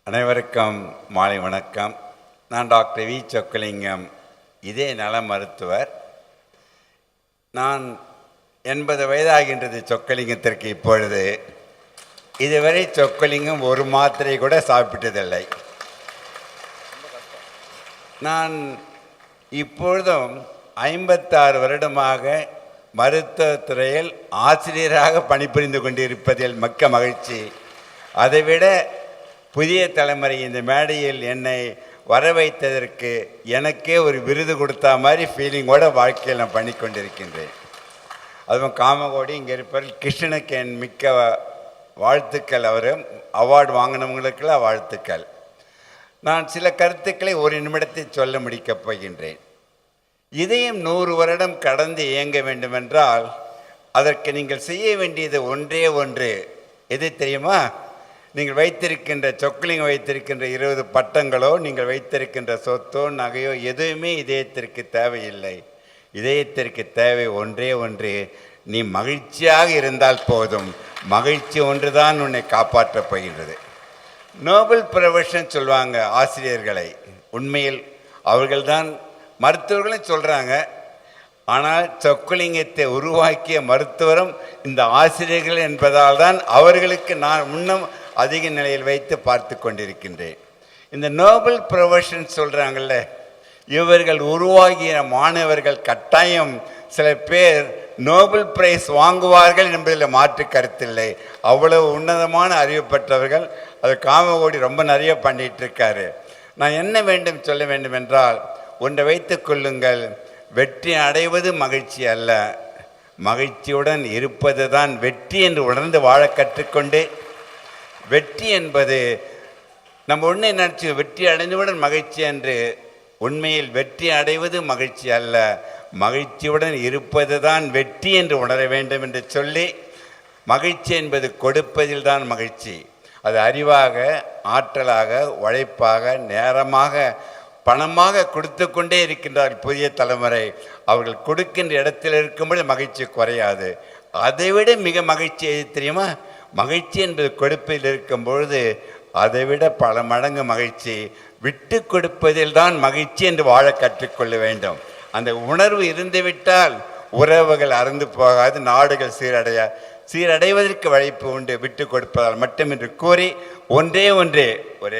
அனைவருக்கும் மாலை வணக்கம். நான் டாக்டர் வி சொக்கலிங்கம், இதே நல மருத்துவர். நான் 80 வயதாகின்றது சொக்கலிங்கத்திற்கு. இப்பொழுது இதுவரை சொக்கலிங்கம் ஒரு மாத்திரை கூட சாப்பிட்டதில்லை. நான் இப்பொழுதும் 56 வருடமாக மருத்துவத்துறையில் ஆசிரியராக பணிபுரிந்து கொண்டிருப்பதில் மிக்க மகிழ்ச்சி. அதைவிட புதிய தலைமுறை இந்த மேடையில் என்னை வர வைத்ததற்கு எனக்கே ஒரு விருது கொடுத்தா மாதிரி ஃபீலிங்கோட வாழ்க்கையில் நான் பண்ணி கொண்டிருக்கின்றேன். அதுவும் காமகோடி இங்கே இருப்பவர்கள் கிருஷ்ணனுக்கு என் மிக்க வாழ்த்துக்கள். அவர் அவார்டு வாங்கினவங்களுக்கெல்லாம் வாழ்த்துக்கள். நான் சில கருத்துக்களை ஒரு நிமிடத்தில் சொல்ல முடிக்கப் போகின்றேன். இதையும் 100 வருடம் கடந்து இயங்க வேண்டுமென்றால் அதற்கு நீங்கள் செய்ய வேண்டியது ஒன்றே ஒன்று. எது தெரியுமா? நீங்கள் வைத்திருக்கின்ற சொக்கலிங்கம் வைத்திருக்கின்ற 20 பட்டங்களோ, நீங்கள் வைத்திருக்கின்ற சொத்தோ நகையோ எதுவுமே இதயத்திற்கு தேவையில்லை. இதயத்திற்கு தேவை ஒன்றே ஒன்று. நீ மகிழ்ச்சியாக இருந்தால் போதும். மகிழ்ச்சி ஒன்று தான் உன்னை காப்பாற்றப் போகின்றது. நோபல் ப்ரொஃபஷன் சொல்லுவாங்க ஆசிரியர்களை. உண்மையில் அவர்கள்தான் மருத்துவர்களும் சொல்கிறாங்க. ஆனால் சொக்கலிங்கத்தை உருவாக்கிய மருத்துவரும் இந்த ஆசிரியர்கள் என்பதால் தான் அவர்களுக்கு நான் இன்னும் அதிக நிலையில் வைத்து பார்த்து கொண்டிருக்கின்றேன். இந்த நோபல் ப்ரொஃபஷன் சொல்கிறாங்கல்ல, இவர்கள் உருவாகிய மாணவர்கள் கட்டாயம் சில பேர் நோபல் பிரைஸ் வாங்குவார்கள் என்பதில் மாற்று கருத்தில்லை. அவ்வளவு உன்னதமான அறிவு பெற்றவர்கள். அது காமகோடி ரொம்ப நிறைய பண்ணிகிட்ருக்காரு. நான் என்ன வேண்டும் சொல்ல வேண்டும் என்றால், ஒன்றை வைத்து கொள்ளுங்கள். வெற்றி அடைவது மகிழ்ச்சி அல்ல, மகிழ்ச்சியுடன் இருப்பது தான் வெற்றி என்று உணர்ந்து வாழ கற்றுக்கொண்டு, வெற்றி என்பது நம்ம ஒன்றே நினச்சி வெற்றி அடைந்தவுடன் மகிழ்ச்சி என்று. உண்மையில் வெற்றி அடைவது மகிழ்ச்சி அல்ல, மகிழ்ச்சியுடன் இருப்பது தான் வெற்றி என்று உணர வேண்டும் என்று சொல்லி, மகிழ்ச்சி என்பது கொடுப்பதில் தான் மகிழ்ச்சி. அது அறிவாக, ஆற்றலாக, உழைப்பாக, நேரமாக, பணமாக கொடுத்து கொண்டே இருக்கின்றார்கள் புதிய தலைமுறை. அவர்கள் கொடுக்கின்ற இடத்தில் இருக்கும்போது மகிழ்ச்சி குறையாது. அதைவிட மிக மகிழ்ச்சி எது தெரியுமா? மகிழ்ச்சி என்பது கொடுப்பதில் இருக்கும் பொழுது அதைவிட பல மடங்கு மகிழ்ச்சி விட்டு கொடுப்பதில் தான் மகிழ்ச்சி என்று வாழ கற்றுக்கொள்ள வேண்டும். அந்த உணர்வு இருந்துவிட்டால் உறவுகள் அறந்து போகாது, நாடுகள் சீரடைவதற்கு வாய்ப்பு உண்டு. விட்டு கொடுப்பதால் மட்டும் என்று கூறி ஒரே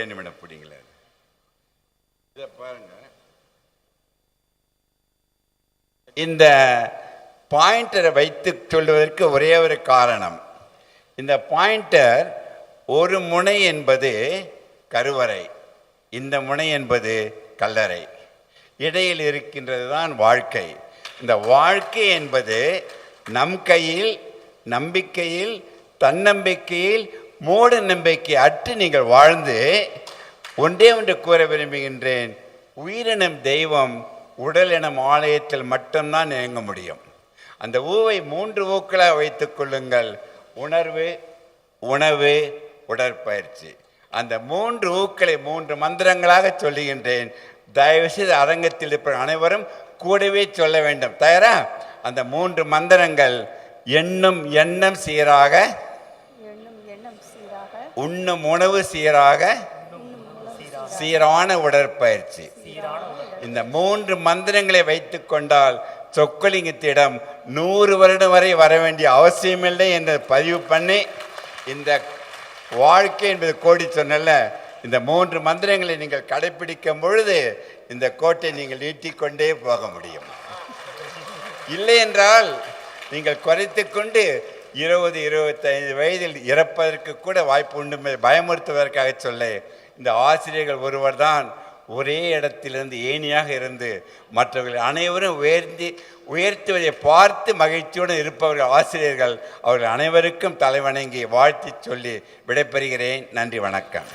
நிமிடம் பிடிங்கள இதை பாருங்க. இந்த பாயிண்டரை வைத்து சொல்வதற்கு ஒரே ஒரு காரணம். இந்த பாயிண்டர் ஒரு முனை என்பது கருவறை, இந்த முனை என்பது கல்லறை. இடையில் இருக்கின்றது தான் வாழ்க்கை. இந்த வாழ்க்கை என்பது நம் கையில், நம்பிக்கையில், தன்னம்பிக்கையில், மூட நம்பிக்கை அற்று நீங்கள் வாழ்ந்து ஒன்று கூற விரும்புகின்றேன். உயிரினம் தெய்வம், உடல் எனும் ஆலயத்தில் மட்டும்தான் இயங்க முடியும். அந்த ஊவை 3 ஊக்களாக வைத்துக் கொள்ளுங்கள். உணர்வு, உணவு, உடற்பயிற்சி. அந்த 3 ஊக்களை 3 மந்திரங்களாக சொல்லுகின்றேன். தயவுசெய்து அரங்கத்தில் இருப்ப அனைவரும் கூடவே சொல்ல வேண்டும். தயாரா? அந்த 3 மந்திரங்கள்: எண்ணும் எண்ணம் சீராக, உண்ணும் உணவு சீராக, சீரான உடற்பயிற்சி. இந்த 3 மந்திரங்களை வைத்து கொண்டால் சொக்கலிங்கத்திடம் 100 வருடம் வரை வர வேண்டிய அவசியமில்லை என்று பதிவு பண்ணி, இந்த வாழ்க்கை என்பது கோடி சொன்னல, இந்த 3 மந்திரங்களை நீங்கள் கடைபிடிக்கும் பொழுது இந்த கோட்டை நீங்கள் நீட்டிக்கொண்டே போக முடியும். இல்லை என்றால் நீங்கள் குறைத்து கொண்டு 20-25 வயதில் இறப்பதற்கு கூட வாய்ப்பு உண்டு. பயமுறுத்துவதற்காக சொல்ல, இந்த ஆசிரியர்கள் ஒருவர் தான் ஒரே இடத்திலிருந்து ஏணியாக இருந்து மற்றவர்கள் அனைவரும் உயர்த்துவதை பார்த்து மகிழ்ச்சியுடன் இருப்பவர்கள் ஆசிரியர்கள். அவர்கள் அனைவருக்கும் தலைவணங்கி வாழ்த்தி சொல்லி விடைபெறுகிறேன். நன்றி, வணக்கம்.